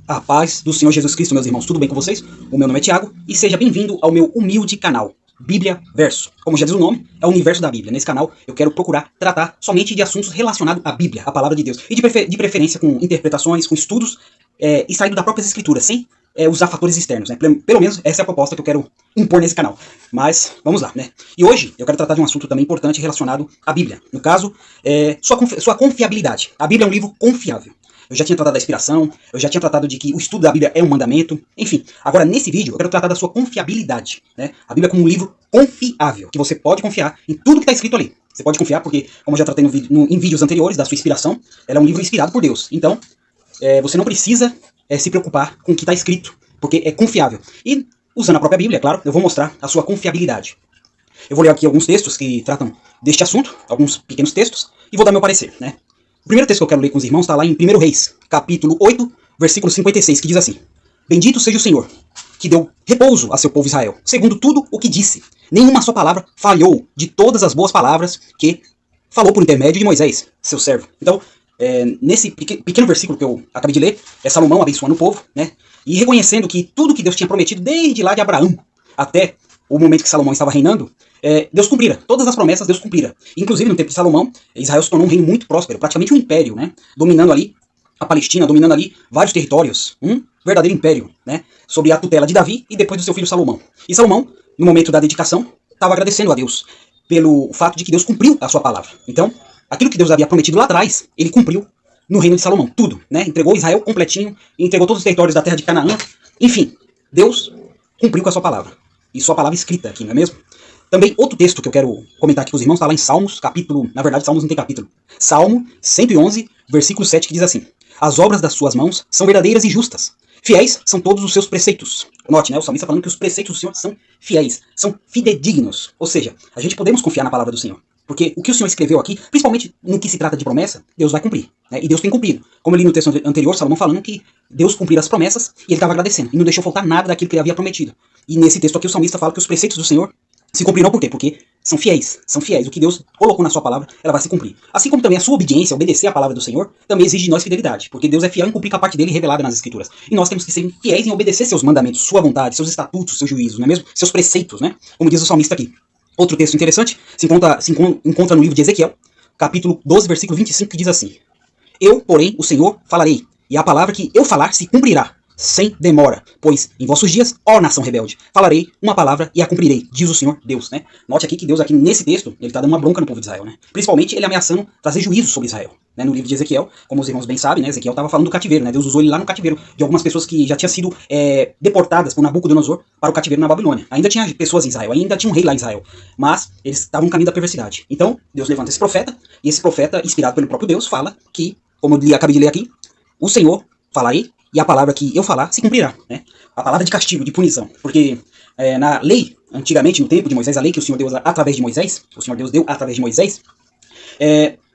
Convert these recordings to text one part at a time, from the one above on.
A paz do Senhor Jesus Cristo, meus irmãos, tudo bem com vocês? O meu nome é Tiago e seja bem-vindo ao meu humilde canal, Bíblia Verso. Como já diz o nome, é o universo da Bíblia. Nesse canal eu quero procurar tratar somente de assuntos relacionados à Bíblia, a palavra de Deus. E de preferência com interpretações, com estudos extraídos da própria Escritura, sem usar fatores externos, né? Pelo menos essa é a proposta que eu quero impor nesse canal. Mas vamos lá, né? E hoje eu quero tratar de um assunto também importante relacionado à Bíblia. No caso, sua confiabilidade. A Bíblia é um livro confiável. Eu já tinha tratado da inspiração, eu já tinha tratado de que o estudo da Bíblia é um mandamento, enfim. Agora, nesse vídeo, eu quero tratar da sua confiabilidade, né? A Bíblia como um livro confiável, que você pode confiar em tudo que está escrito ali. Você pode confiar porque, como eu já tratei em vídeos anteriores da sua inspiração, ela é um livro inspirado por Deus. Então, você não precisa se preocupar com o que está escrito, porque é confiável. E, usando a própria Bíblia, é claro, eu vou mostrar a sua confiabilidade. Eu vou ler aqui alguns textos que tratam deste assunto, alguns pequenos textos, e vou dar meu parecer, né? O primeiro texto que eu quero ler com os irmãos está lá em 1 Reis, capítulo 8, versículo 56, que diz assim: Bendito seja o Senhor, que deu repouso a seu povo Israel, segundo tudo o que disse. Nenhuma só palavra falhou de todas as boas palavras que falou por intermédio de Moisés, seu servo. Então, nesse pequeno versículo que eu acabei de ler, é Salomão abençoando o povo, né? E reconhecendo que tudo que Deus tinha prometido desde lá de Abraão até o momento que Salomão estava reinando, Deus cumprira. Todas as promessas Deus cumprira. Inclusive, no tempo de Salomão, Israel se tornou um reino muito próspero, praticamente um império, né? Dominando ali a Palestina, dominando ali vários territórios. Um verdadeiro império, né? Sob a tutela de Davi e depois do seu filho Salomão. E Salomão, no momento da dedicação, estava agradecendo a Deus pelo fato de que Deus cumpriu a sua palavra. Então, aquilo que Deus havia prometido lá atrás, ele cumpriu no reino de Salomão. Tudo, né? Entregou Israel completinho, entregou todos os territórios da terra de Canaã. Enfim, Deus cumpriu com a sua palavra. E sua palavra escrita aqui, não é mesmo? Também outro texto que eu quero comentar aqui com os irmãos está lá em Salmos, capítulo... Na verdade, Salmos não tem capítulo. Salmo 111, versículo 7, que diz assim: As obras das suas mãos são verdadeiras e justas. Fiéis são todos os seus preceitos. Note, né? O salmista falando que os preceitos do Senhor são fiéis, são fidedignos. Ou seja, a gente podemos confiar na palavra do Senhor. Porque o que o Senhor escreveu aqui, principalmente no que se trata de promessa, Deus vai cumprir, né? E Deus tem cumprido. Como eu li no texto anterior, Salomão falando que Deus cumpriu as promessas e ele estava agradecendo. E não deixou faltar nada daquilo que ele havia prometido. E nesse texto aqui o salmista fala que os preceitos do Senhor se cumprirão por quê? Porque são fiéis, são fiéis. O que Deus colocou na sua palavra, ela vai se cumprir. Assim como também a sua obediência, obedecer à palavra do Senhor, também exige de nós fidelidade. Porque Deus é fiel em cumprir com a parte dele revelada nas Escrituras. E nós temos que ser fiéis em obedecer seus mandamentos, sua vontade, seus estatutos, seus juízos, não é mesmo? Seus preceitos, né? Como diz o salmista aqui. Outro texto interessante se encontra no livro de Ezequiel, capítulo 12, versículo 25, que diz assim: Eu, porém, o Senhor, falarei, e a palavra que eu falar se cumprirá, sem demora, pois em vossos dias, ó nação rebelde, falarei uma palavra e a cumprirei, diz o Senhor Deus, né? Note aqui que Deus aqui nesse texto, ele está dando uma bronca no povo de Israel, né? Principalmente ele ameaçando trazer juízo sobre Israel, né? No livro de Ezequiel, como os irmãos bem sabem, né? Ezequiel estava falando do cativeiro, né? Deus usou ele lá no cativeiro, de algumas pessoas que já tinham sido deportadas por Nabucodonosor para o cativeiro na Babilônia. Ainda tinha pessoas em Israel, ainda tinha um rei lá em Israel, mas eles estavam no caminho da perversidade. Então, Deus levanta esse profeta, e esse profeta, inspirado pelo próprio Deus, fala que, como eu acabei de ler aqui, o Senhor falarei, e a palavra que eu falar se cumprirá, né? A palavra de castigo, de punição. Porque na lei, antigamente, no tempo de Moisés, a lei que o Senhor deu através de Moisés, o Senhor Deus deu através de Moisés,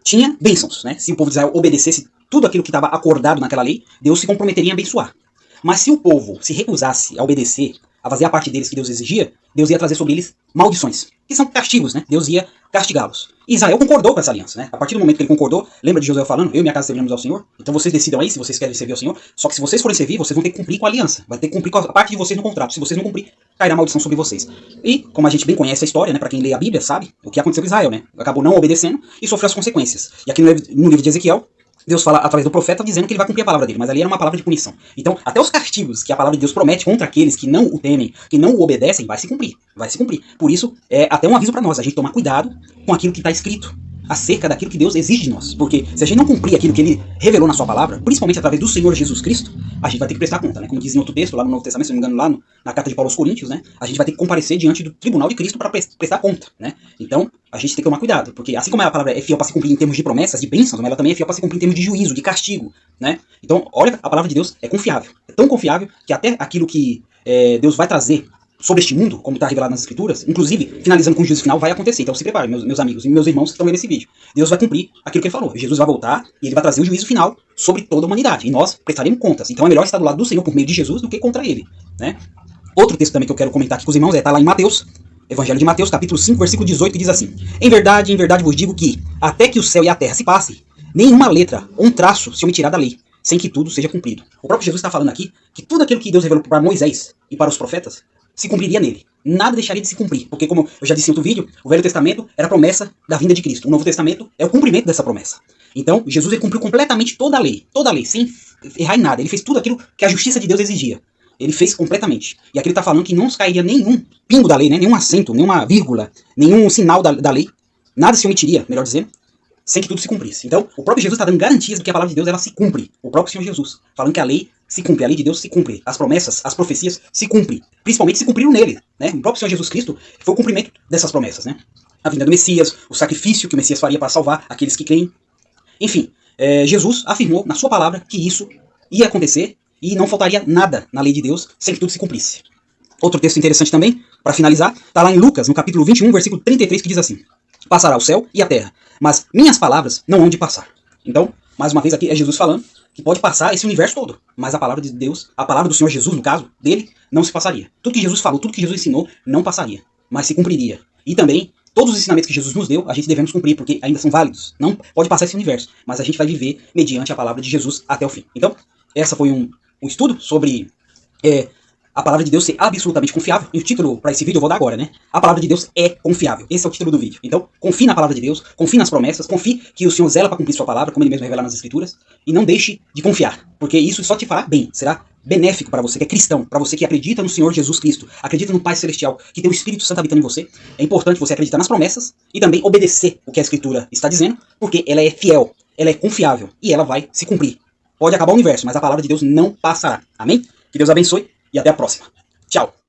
tinha bênçãos, né? Se o povo de Israel obedecesse tudo aquilo que estava acordado naquela lei, Deus se comprometeria em abençoar. Mas se o povo se recusasse a obedecer, a fazer a parte deles que Deus exigia, Deus ia trazer sobre eles maldições, que são castigos, né? Deus ia castigá-los. E Israel concordou com essa aliança, né? A partir do momento que ele concordou, lembra de Josué falando: eu e minha casa serviremos ao Senhor? Então vocês decidam aí se vocês querem servir ao Senhor. Só que se vocês forem servir, vocês vão ter que cumprir com a aliança. Vai ter que cumprir com a parte de vocês no contrato. Se vocês não cumprir, cairá maldição sobre vocês. E, como a gente bem conhece a história, né? Pra quem lê a Bíblia, sabe o que aconteceu com Israel, né? Acabou não obedecendo e sofreu as consequências. E aqui no livro de Ezequiel, Deus fala através do profeta dizendo que ele vai cumprir a palavra dele, mas ali era uma palavra de punição. Então, até os castigos que a palavra de Deus promete contra aqueles que não o temem, que não o obedecem, vai se cumprir. Vai se cumprir. Por isso, é até um aviso para nós, a gente tomar cuidado com aquilo que está escrito acerca daquilo que Deus exige de nós. Porque se a gente não cumprir aquilo que ele revelou na sua palavra, principalmente através do Senhor Jesus Cristo, a gente vai ter que prestar conta, né? Como diz em outro texto, lá no Novo Testamento, se não me engano, lá na carta de Paulo aos Coríntios, né? A gente vai ter que comparecer diante do tribunal de Cristo para prestar conta, né? Então, a gente tem que tomar cuidado, porque assim como a palavra é fiel para se cumprir em termos de promessas, de bênçãos, mas ela também é fiel para se cumprir em termos de juízo, de castigo, né? Então, olha, a palavra de Deus é confiável. É tão confiável que até aquilo que Deus vai trazer sobre este mundo, como está revelado nas Escrituras, inclusive, finalizando com o juízo final, vai acontecer. Então se preparem, meus amigos e meus irmãos que estão vendo esse vídeo. Deus vai cumprir aquilo que ele falou. Jesus vai voltar e ele vai trazer o juízo final sobre toda a humanidade. E nós prestaremos contas. Então é melhor estar do lado do Senhor por meio de Jesus do que contra ele, né? Outro texto também que eu quero comentar aqui com os irmãos está lá em Mateus, Evangelho de Mateus, capítulo 5, versículo 18, que diz assim: em verdade vos digo que, até que o céu e a terra se passem, nenhuma letra ou um traço se omitirá da lei, sem que tudo seja cumprido. O próprio Jesus está falando aqui que tudo aquilo que Deus revelou para Moisés e para os profetas se cumpriria nele. Nada deixaria de se cumprir, porque como eu já disse em outro vídeo, o Velho Testamento era a promessa da vinda de Cristo. O Novo Testamento é o cumprimento dessa promessa. Então, Jesus ele cumpriu completamente toda a lei, sem errar em nada. Ele fez tudo aquilo que a justiça de Deus exigia. Ele fez completamente. E aqui ele está falando que não cairia nenhum pingo da lei, né? Nenhum acento, nenhuma vírgula, nenhum sinal da lei. Nada se omitiria, melhor dizendo, sem que tudo se cumprisse. Então, o próprio Jesus está dando garantias de que a palavra de Deus ela se cumpre. O próprio Senhor Jesus, falando que a lei se cumpre, a lei de Deus se cumpre, as promessas, as profecias se cumprem. Principalmente se cumpriram nele, né? O próprio Senhor Jesus Cristo foi o cumprimento dessas promessas, né? A vinda do Messias, o sacrifício que o Messias faria para salvar aqueles que creem. Enfim, Jesus afirmou na sua palavra que isso ia acontecer e não faltaria nada na lei de Deus sem que tudo se cumprisse. Outro texto interessante também, para finalizar, está lá em Lucas, no capítulo 21, versículo 33, que diz assim: passará o céu e a terra, mas minhas palavras não hão de passar. Então, mais uma vez aqui é Jesus falando que pode passar esse universo todo, mas a palavra de Deus, a palavra do Senhor Jesus, no caso dele, não se passaria. Tudo que Jesus falou, tudo que Jesus ensinou, não passaria, mas se cumpriria. E também, todos os ensinamentos que Jesus nos deu, a gente devemos cumprir, porque ainda são válidos. Não pode passar esse universo, mas a gente vai viver mediante a palavra de Jesus até o fim. Então, essa foi um estudo sobre a palavra de Deus ser absolutamente confiável. E o título para esse vídeo eu vou dar agora, né? A palavra de Deus é confiável. Esse é o título do vídeo. Então, confie na palavra de Deus, confie nas promessas, confie que o Senhor zela para cumprir sua palavra, como ele mesmo revela nas Escrituras, e não deixe de confiar, porque isso só te fará bem, será benéfico para você que é cristão, para você que acredita no Senhor Jesus Cristo, acredita no Pai Celestial, que tem o Espírito Santo habitando em você. É importante você acreditar nas promessas e também obedecer o que a Escritura está dizendo, porque ela é fiel, ela é confiável e ela vai se cumprir. Pode acabar o universo, mas a palavra de Deus não passará. Amém? Que Deus abençoe e até a próxima. Tchau!